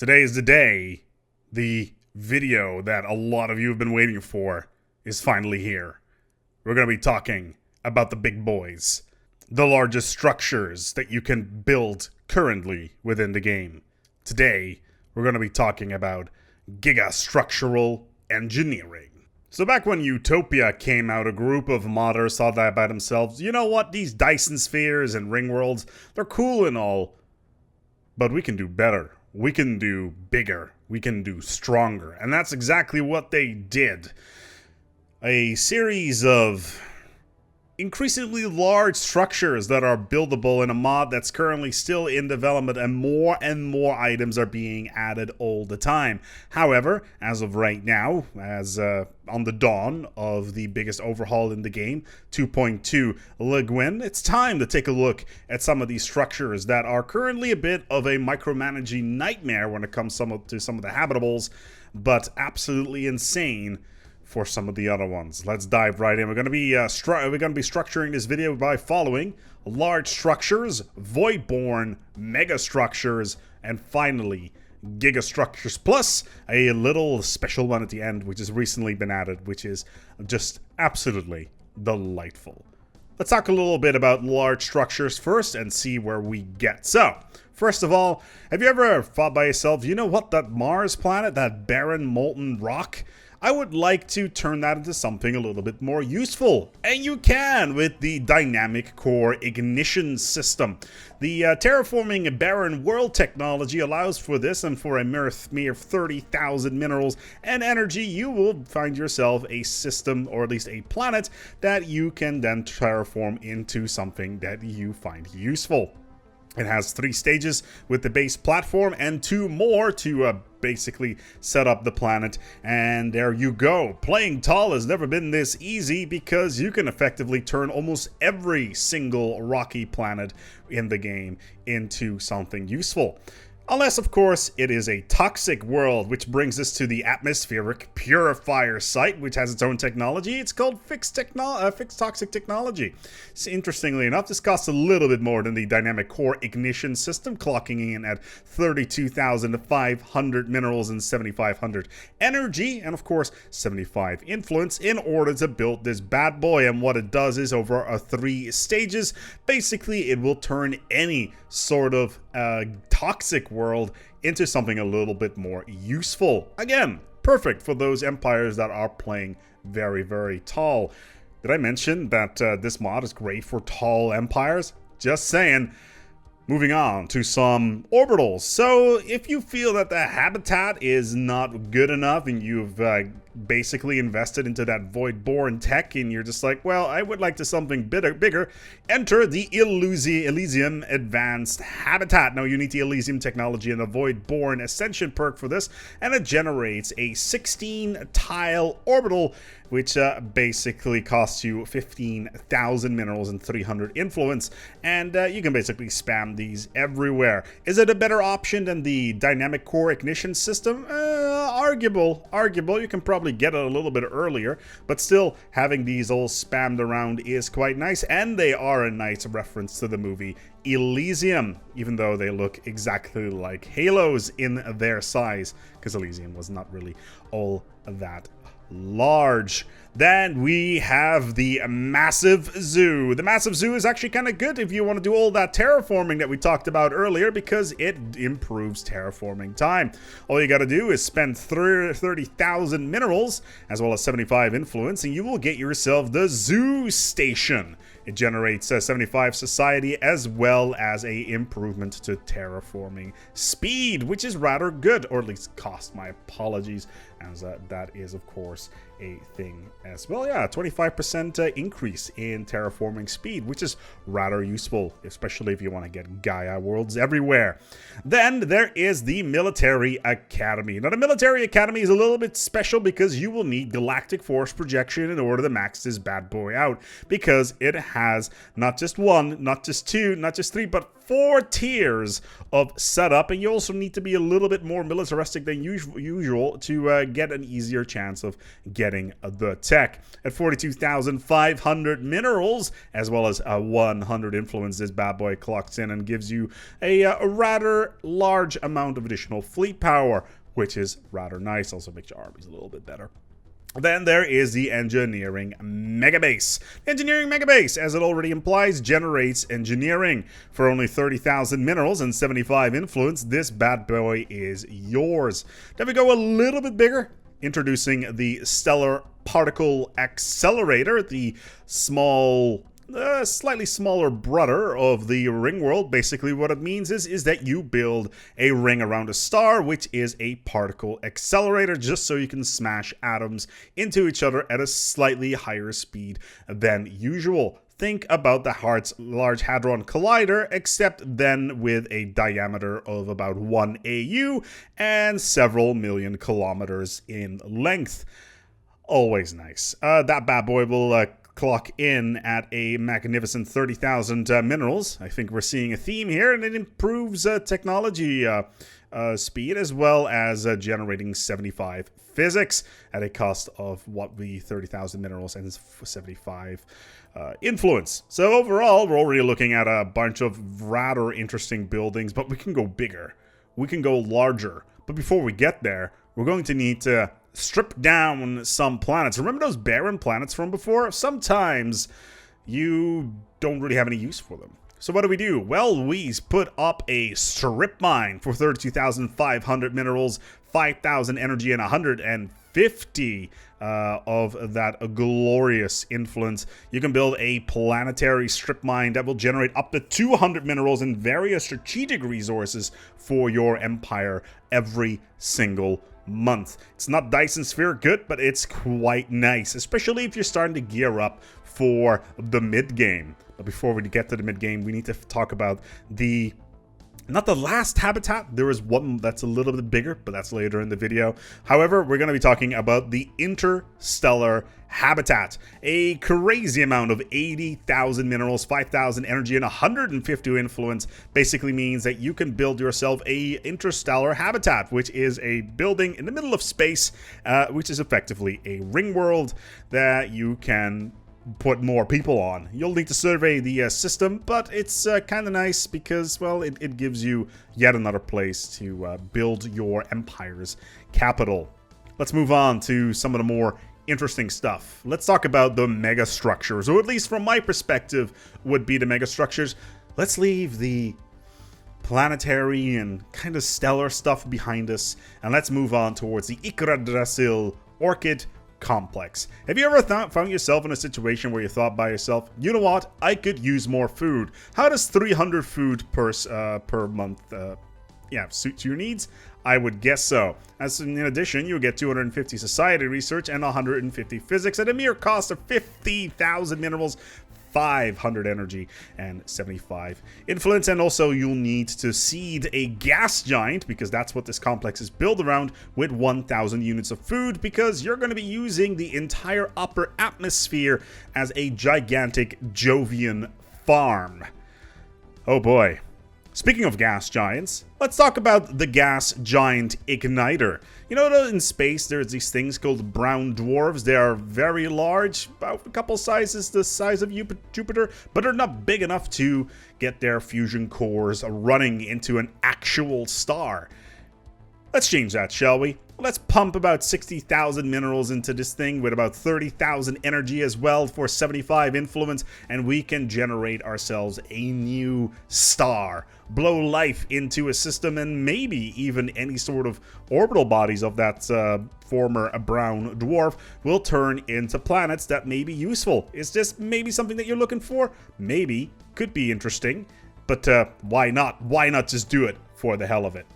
Today is the day. The video that a lot of you have been waiting for is finally here. We're going to be talking about the big boys, the largest structures that you can build currently within the game. Today, we're going to be talking about gigastructural engineering. So back when Utopia came out, a group of modders thought that by themselves, you know what, these Dyson spheres and ring worlds, they're cool and all, but we can do better. We can do bigger. We can do stronger. And that's exactly what they did. A series of increasingly large structures that are buildable in a mod that's currently still in development, and more items are being added all the time. However, as of right now, as on the dawn of the biggest overhaul in the game, 2.2 Le Guin, it's time to take a look at some of these structures that are currently a bit of a micromanaging nightmare when it comes to some of the habitables, but absolutely insane for some of the other ones. Let's dive right in. We're going to be structuring this video by following large structures, voidborn mega structures, and finally gigastructures, plus a little special one at the end which has recently been added, which is just absolutely delightful. Let's talk a little bit about large structures first and see where we get. So, first of all, have you ever thought by yourself, you know what, that Mars planet, that barren molten rock, I would like to turn that into something a little bit more useful. And you can with the Dynamic Core Ignition System. The terraforming barren world technology allows for this, and for a mere 30,000 minerals and energy, you will find yourself a system, or at least a planet, that you can then terraform into something that you find useful. It has 3 stages with the base platform and 2 more to basically set up the planet, and there you go. Playing tall has never been this easy because you can effectively turn almost every single rocky planet in the game into something useful. Unless, of course, it is a toxic world, which brings us to the Atmospheric Purifier site, which has its own technology. It's called Fixed Toxic Technology. So, interestingly enough, this costs a little bit more than the Dynamic Core Ignition System, clocking in at 32,500 minerals and 7,500 energy, and of course, 75 influence in order to build this bad boy. And what it does is, over 3 stages, basically it will turn any sort of toxic world into something a little bit more useful. Again, perfect for those empires that are playing very, very tall. Did I mention that this mod is great for tall empires? Just saying. Moving on to some orbitals. So if you feel that the habitat is not good enough and you've basically invested into that voidborn tech and you're just like, well, I would like to something bigger, enter the Elysium Advanced Habitat. Now you need the Elysium technology and the voidborn ascension perk for this, and it generates a 16 tile orbital, which basically costs you 15,000 minerals and 300 influence, and you can basically spam these everywhere. Is it a better option than the Dynamic Core Ignition System? Arguable. You can probably get it a little bit earlier, but still, having these all spammed around is quite nice, and they are a nice reference to the movie Elysium, even though they look exactly like Halos in their size, because Elysium was not really all that large. Then we have the Massive Zoo. The Massive Zoo is actually kind of good if you want to do all that terraforming that we talked about earlier, because it improves terraforming time. All you got to do is spend 30,000 minerals as well as 75 influence, and you will get yourself the Zoo Station. It generates 75 society as well as a improvement to terraforming speed, which is rather good, or at least cost. My apologies, as that is of course a thing as well. Yeah, 25% increase in terraforming speed, which is rather useful, especially if you want to get Gaia worlds everywhere. Then there is the Military Academy. Now the Military Academy is a little bit special because you will need galactic force projection in order to max this bad boy out, because it has has not just one, not just two, not just three, but 4 tiers of setup, and you also need to be a little bit more militaristic than usual to get an easier chance of getting the tech. At 42,500 minerals, as well as 100 influence, this bad boy clocks in and gives you a rather large amount of additional fleet power, which is rather nice. Also makes your armies a little bit better. Then there is the Engineering Megabase. Engineering Megabase, as it already implies, generates engineering. For only 30,000 minerals and 75 influence, this bad boy is yours. Then we go a little bit bigger, introducing the Stellar Particle Accelerator, the slightly smaller brother of the ring world. Basically what it means is that you build a ring around a star, which is a particle accelerator, just so you can smash atoms into each other at a slightly higher speed than usual. Think about the Large Hadron Collider, except then with a diameter of about 1 AU and several million kilometers in length. Always nice. That bad boy will clock in at a magnificent 30,000 minerals. I think we're seeing a theme here, and it improves technology speed, as well as generating 75 physics at a cost of what the 30,000 minerals and 75 influence. So overall, we're already looking at a bunch of rather interesting buildings, but we can go bigger. We can go larger. But before we get there, we're going to need to strip down some planets. Remember those barren planets from before? Sometimes you don't really have any use for them. So what do? Well, we put up a strip mine for 32,500 minerals, 5,000 energy, and 150 of that glorious influence. You can build a planetary strip mine that will generate up to 200 minerals and various strategic resources for your empire every single month. It's not Dyson Sphere good, but it's quite nice, especially if you're starting to gear up for the mid-game. But before we get to the mid-game, we need to talk about not the last habitat. There is one that's a little bit bigger, but that's later in the video. However, we're going to be talking about the Interstellar Habitat. A crazy amount of 80,000 minerals, 5,000 energy, and 150 influence basically means that you can build yourself a interstellar habitat, which is a building in the middle of space, which is effectively a ring world that you can put more people on. You'll need to survey the system, but it's kind of nice because, well, it gives you yet another place to build your empire's capital. Let's move on to some of the more interesting stuff. Let's talk about the mega structures, or at least from my perspective would be the mega structures. Let's leave the planetary and kind of stellar stuff behind us, and let's move on towards the Yggdrasil Orchid Complex. Have you ever found yourself in a situation where you thought by yourself, you know what, I could use more food? How does 300 food per month suit your needs? I would guess so. As in addition, you get 250 society research and 150 physics at a mere cost of 50,000 minerals, 500 energy, and 75 influence. And also you'll need to seed a gas giant, because that's what this complex is built around, with 1,000 units of food, because you're going to be using the entire upper atmosphere as a gigantic Jovian farm. Oh boy. Speaking of gas giants, let's talk about the gas giant igniter. You know, in space there's these things called brown dwarves. They are very large, about a couple sizes the size of Jupiter, but they're not big enough to get their fusion cores running into an actual star. Let's change that, shall we? Let's pump about 60,000 minerals into this thing with about 30,000 energy as well for 75 influence, and we can generate ourselves a new star. Blow life into a system, and maybe even any sort of orbital bodies of that former brown dwarf will turn into planets that may be useful. Is this maybe something that you're looking for? Maybe. Could be interesting. But why not? Why not just do it for the hell of it?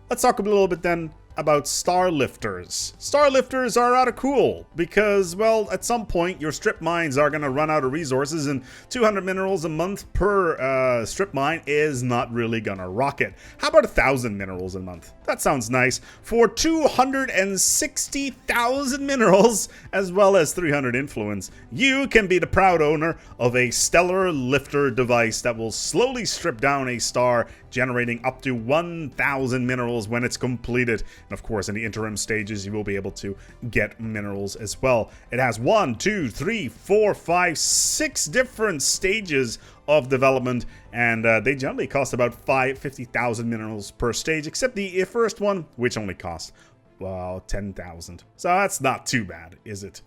Let's talk a little bit then about star lifters. Star lifters are rather cool because, well, at some point your strip mines are going to run out of resources, and 200 minerals a month per strip mine is not really going to rock it. How about 1,000 minerals a month? That sounds nice. For 260,000 minerals, as well as 300 influence, you can be the proud owner of a stellar lifter device that will slowly strip down a star, generating up to 1,000 minerals when it's completed. And of course, in the interim stages, you will be able to get minerals as well. It has 1, 2, 3, 4, 5, 6 different stages of development, and they generally cost about 50,000 minerals per stage, except the first one, which only costs, well, 10,000. So that's not too bad, is it?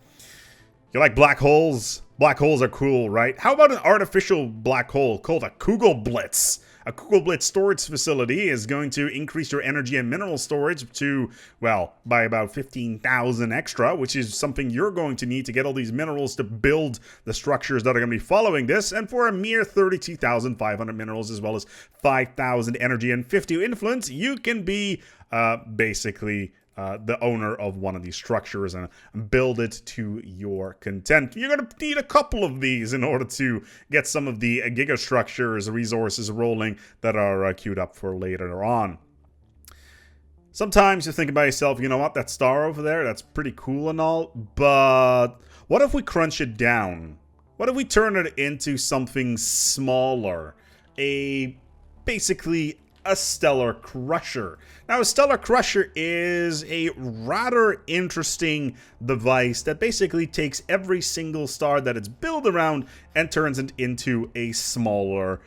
You like black holes? Black holes are cool, right? How about an artificial black hole called a Kugelblitz? A Kugelblitz storage facility is going to increase your energy and mineral storage to, well, by about 15,000 extra, which is something you're going to need to get all these minerals to build the structures that are going to be following this. And for a mere 32,500 minerals, as well as 5,000 energy and 50 influence, you can be basically the owner of one of these structures and build it to your content. You're going to need a couple of these in order to get some of the gigastructures resources rolling that are queued up for later on. Sometimes you think about yourself, you know what, that star over there, that's pretty cool and all, but what if we crunch it down? What if we turn it into something smaller? Basically a stellar crusher. Now, a stellar crusher is a rather interesting device that basically takes every single star that it's built around and turns it into a smaller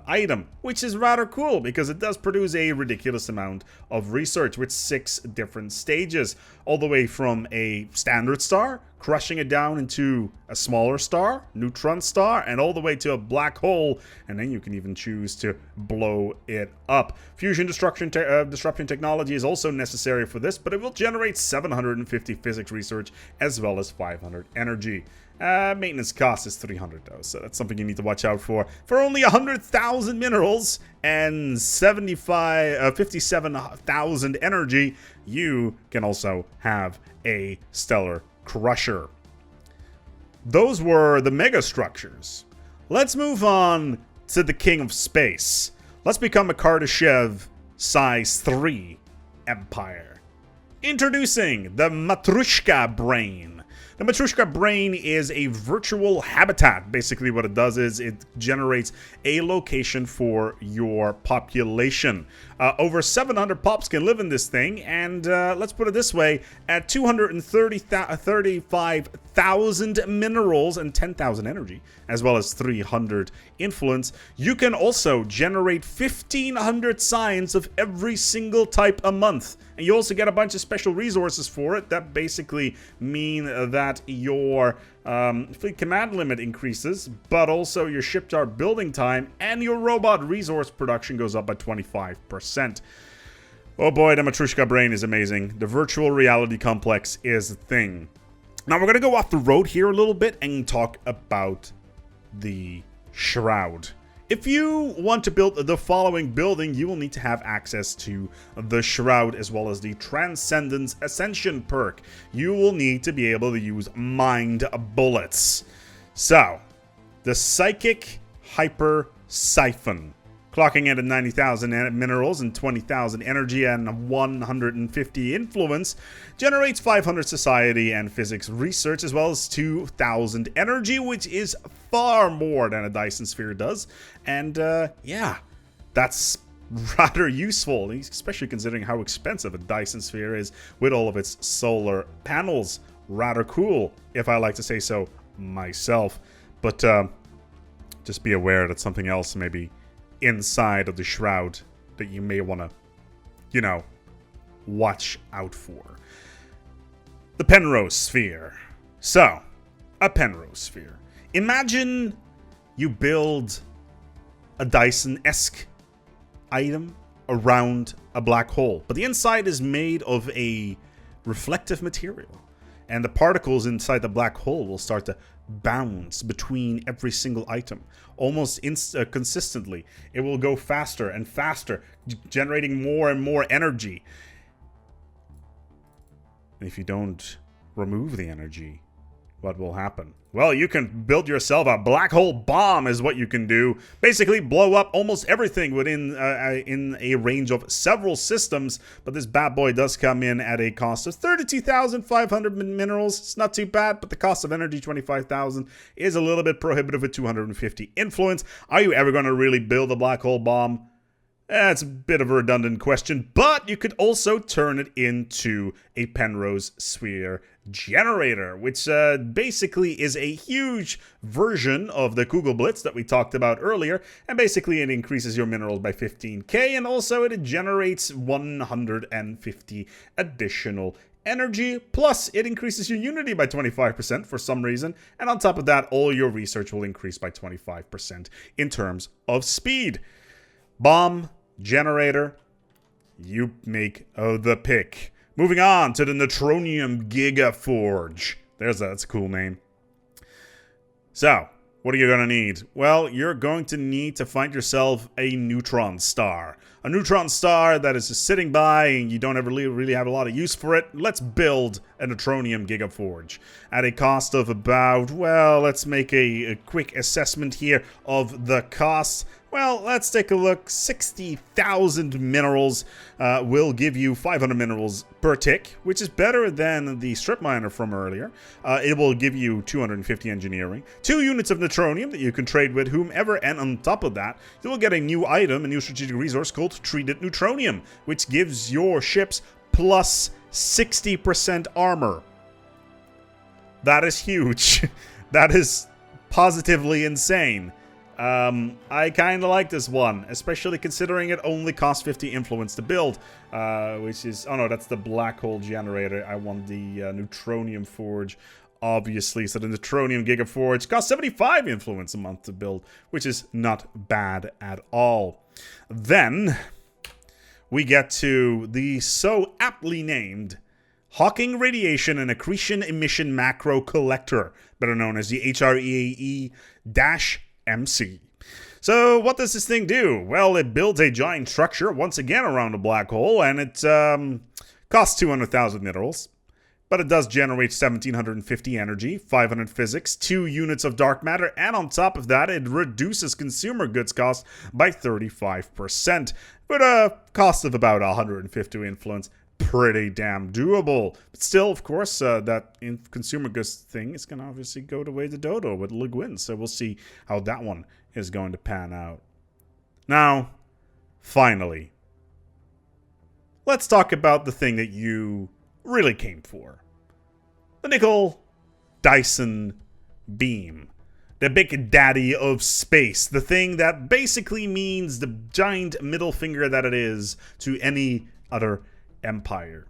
item, which is rather cool because it does produce a ridiculous amount of research with 6 different stages, all the way from a standard star, crushing it down into a smaller star, neutron star, and all the way to a black hole, and then you can even choose to blow it up. Fusion disruption technology is also necessary for this, but it will generate 750 physics research as well as 500 energy. Maintenance cost is 300 though, so that's something you need to watch out for. For only 100,000 minerals and 57,000 energy, you can also have a stellar crusher. Those were the mega structures. Let's move on to the king of space. Let's become a Kardashev size 3 empire. Introducing the Matryoshka Brain. The Matryoshka Brain is a virtual habitat. Basically what it does is it generates a location for your population. Over 700 pops can live in this thing, and let's put it this way, at 235,000 minerals and 10,000 energy, as well as 300 influence, you can also generate 1,500 signs of every single type a month. And you also get a bunch of special resources for it that basically mean that your fleet command limit increases, but also your shipyard building time and your robot resource production goes up by 25%. Oh boy, the Matryoshka Brain is amazing. The virtual reality complex is a thing. Now we're going to go off the road here a little bit and talk about the Shroud. If you want to build the following building, you will need to have access to the Shroud as well as the Transcendence Ascension perk. You will need to be able to use Mind Bullets. So, the Psychic Hyper Siphon, clocking in at 90,000 minerals and 20,000 energy and 150 influence, generates 500 society and physics research as well as 2,000 energy, which is far more than a Dyson Sphere does. And yeah, that's rather useful, especially considering how expensive a Dyson Sphere is with all of its solar panels. Rather cool, if I like to say so myself. But just be aware that something else may be inside of the Shroud that you may want to, you know, watch out for. The Penrose Sphere. So, a Penrose Sphere. Imagine you build a Dyson-esque item around a black hole, but the inside is made of a reflective material, and the particles inside the black hole will start to bounce between every single item almost consistently. It will go faster and faster, generating more and more energy. And if you don't remove the energy, what will happen? Well, you can build yourself a black hole bomb is what you can do. Basically blow up almost everything within in a range of several systems. But this bad boy does come in at a cost of 32,500 minerals. It's not too bad, but the cost of energy, 25,000, is a little bit prohibitive with 250 influence. Are you ever going to really build a black hole bomb? It's a bit of a redundant question, but you could also turn it into a Penrose sphere generator, which basically is a huge version of the Kugelblitz that we talked about earlier, and basically it increases your minerals by 15k, and also it generates 150 additional energy, plus it increases your unity by 25% for some reason, and on top of that, all your research will increase by 25% in terms of speed. Bomb generator, you make the pick. Moving on to the Neutronium Gigaforge. That's a cool name. So, what are you going to need? Well, you're going to need to find yourself a neutron star. A neutron star that is just sitting by and you don't ever really have a lot of use for it. Let's build a Neutronium Gigaforge at a cost of about, well, let's make a quick assessment here of the cost. Well, let's take a look. 60,000 minerals will give you 500 minerals per tick, which is better than the strip miner from earlier. It will give you 250 engineering, 2 units of neutronium that you can trade with whomever, and on top of that, you will get a new item, a new strategic resource called Treated Neutronium, which gives your ships plus 60% armor. That is huge. That is positively insane. I kind of like this one, especially considering it only costs 50 influence to build, which is, oh no, that's the black hole generator. I want the Neutronium Forge, obviously. So the Neutronium Gigaforge costs 75 influence a month to build, which is not bad at all. Then we get to the so aptly named Hawking Radiation and Accretion Emission Macro Collector, better known as the HREAE-MC. So what does this thing do? Well, it builds a giant structure once again around a black hole, and it costs 200,000 minerals, but it does generate 1,750 energy, 500 physics, 2 units of dark matter, and on top of that, it reduces consumer goods cost by 35%, with a cost of about 150 influence. Pretty damn doable. But still, of course, that in consumer goods thing is going to obviously go the way to Dodo with Le Guin. So we'll see how that one is going to pan out. Now, finally, let's talk about the thing that you really came for. The Nickel Dyson Beam. The big daddy of space. The thing that basically means the giant middle finger that it is to any other empire.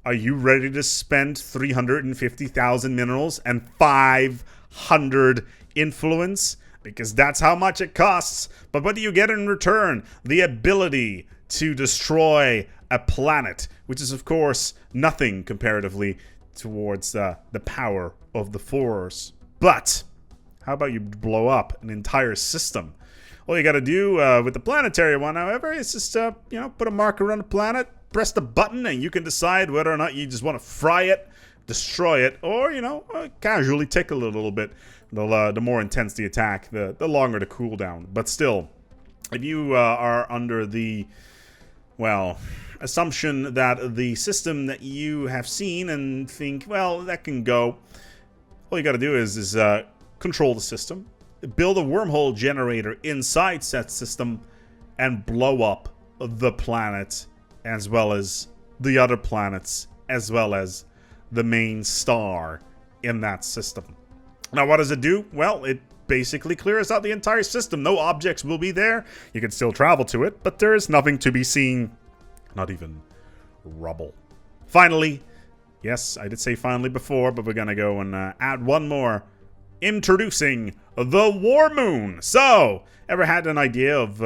Are you ready to spend 350,000 minerals and 500 influence? Because that's how much it costs. But what do you get in return? The ability to destroy a planet, which is of course nothing comparatively towards the power of the Force. But how about you blow up an entire system? All you got to do with the planetary one, however, is just put a marker on the planet, press the button, and you can decide whether or not you just want to fry it, destroy it, or casually tickle it a little bit. The more intense the attack, the longer the cooldown. But still, if you are under the assumption that the system that you have seen and think, well, that can go, all you got to do is control the system, build a wormhole generator inside that system, and blow up the planet, as well as the other planets, as well as the main star in that system. Now, what does it do? Well, it basically clears out the entire system. No objects will be there. You can still travel to it, but there is nothing to be seen. Not even rubble. Finally, yes, I did say finally before, but we're going to go and add one more. Introducing the War Moon. So, ever had an idea of,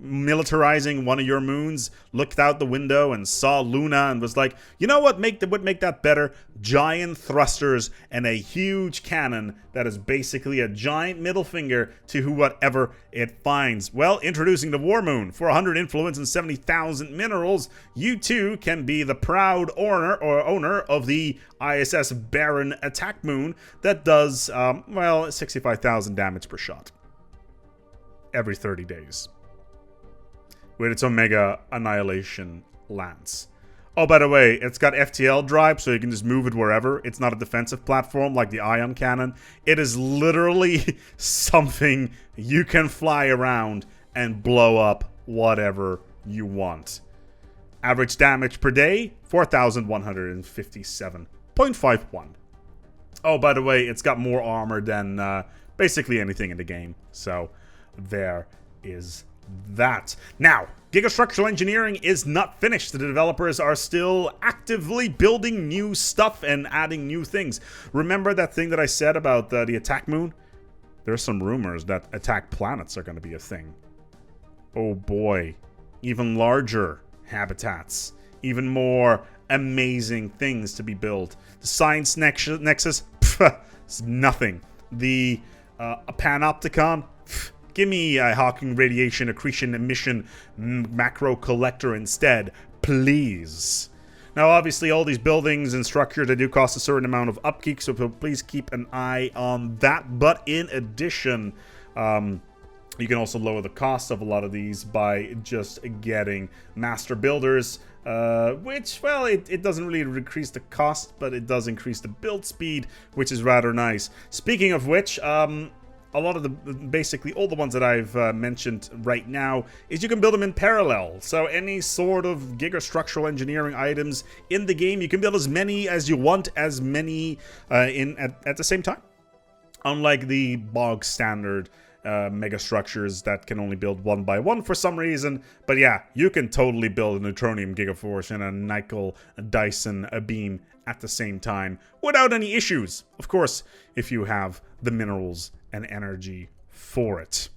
militarizing one of your moons, looked out the window and saw Luna and was like, you know what would make that better? Giant thrusters and a huge cannon that is basically a giant middle finger to whatever it finds. Well, introducing the War Moon. For 100 influence and 70,000 minerals, you too can be the proud owner of the ISS Baron attack moon that does, 65,000 damage per shot every 30 days. With its Omega Annihilation Lance. Oh, by the way, it's got FTL drive, so you can just move it wherever. It's not a defensive platform like the Ion Cannon. It is literally something you can fly around and blow up whatever you want. Average damage per day, 4,157.51. Oh, by the way, it's got more armor than basically anything in the game. So, there is that. Now, Gigastructural Engineering is not finished. The developers are still actively building new stuff and adding new things. Remember that thing that I said about the attack moon? There's some rumors that attack planets are going to be a thing. Oh boy. Even larger habitats. Even more amazing things to be built. The Science Nexus? It's nothing. The Panopticon? Give me a Hawking Radiation Accretion Emission Macro Collector instead, please. Now, obviously, all these buildings and structures, they do cost a certain amount of upkeep, so please keep an eye on that. But in addition, you can also lower the cost of a lot of these by just getting Master Builders, which, well, it doesn't really increase the cost, but it does increase the build speed, which is rather nice. Speaking of which, a lot of basically all the ones that I've mentioned right now is you can build them in parallel. So any sort of Gigastructural Engineering items in the game, you can build as many as you want, as many at the same time. Unlike the bog standard megastructures that can only build one by one for some reason. But yeah, you can totally build a Neutronium Gigaforce and a Nickel Dyson beam at the same time without any issues. Of course, if you have the minerals and energy for it.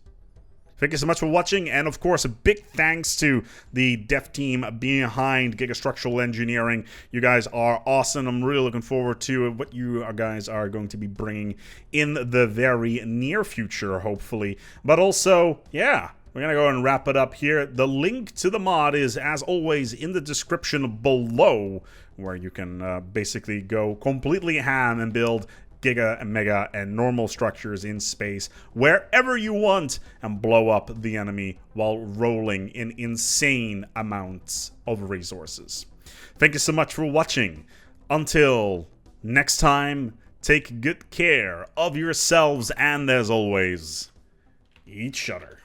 Thank you so much for watching, and of course, a big thanks to the dev team behind Gigastructural Engineering. You guys are awesome. I'm really looking forward to what you guys are going to be bringing in the very near future, hopefully. But also, yeah, we're going to go and wrap it up here. The link to the mod is, as always, in the description below, where you can basically go completely ham and build Giga and Mega and normal structures in space wherever you want and blow up the enemy while rolling in insane amounts of resources. Thank you so much for watching. Until next time, take good care of yourselves and, as always, eat Shudder.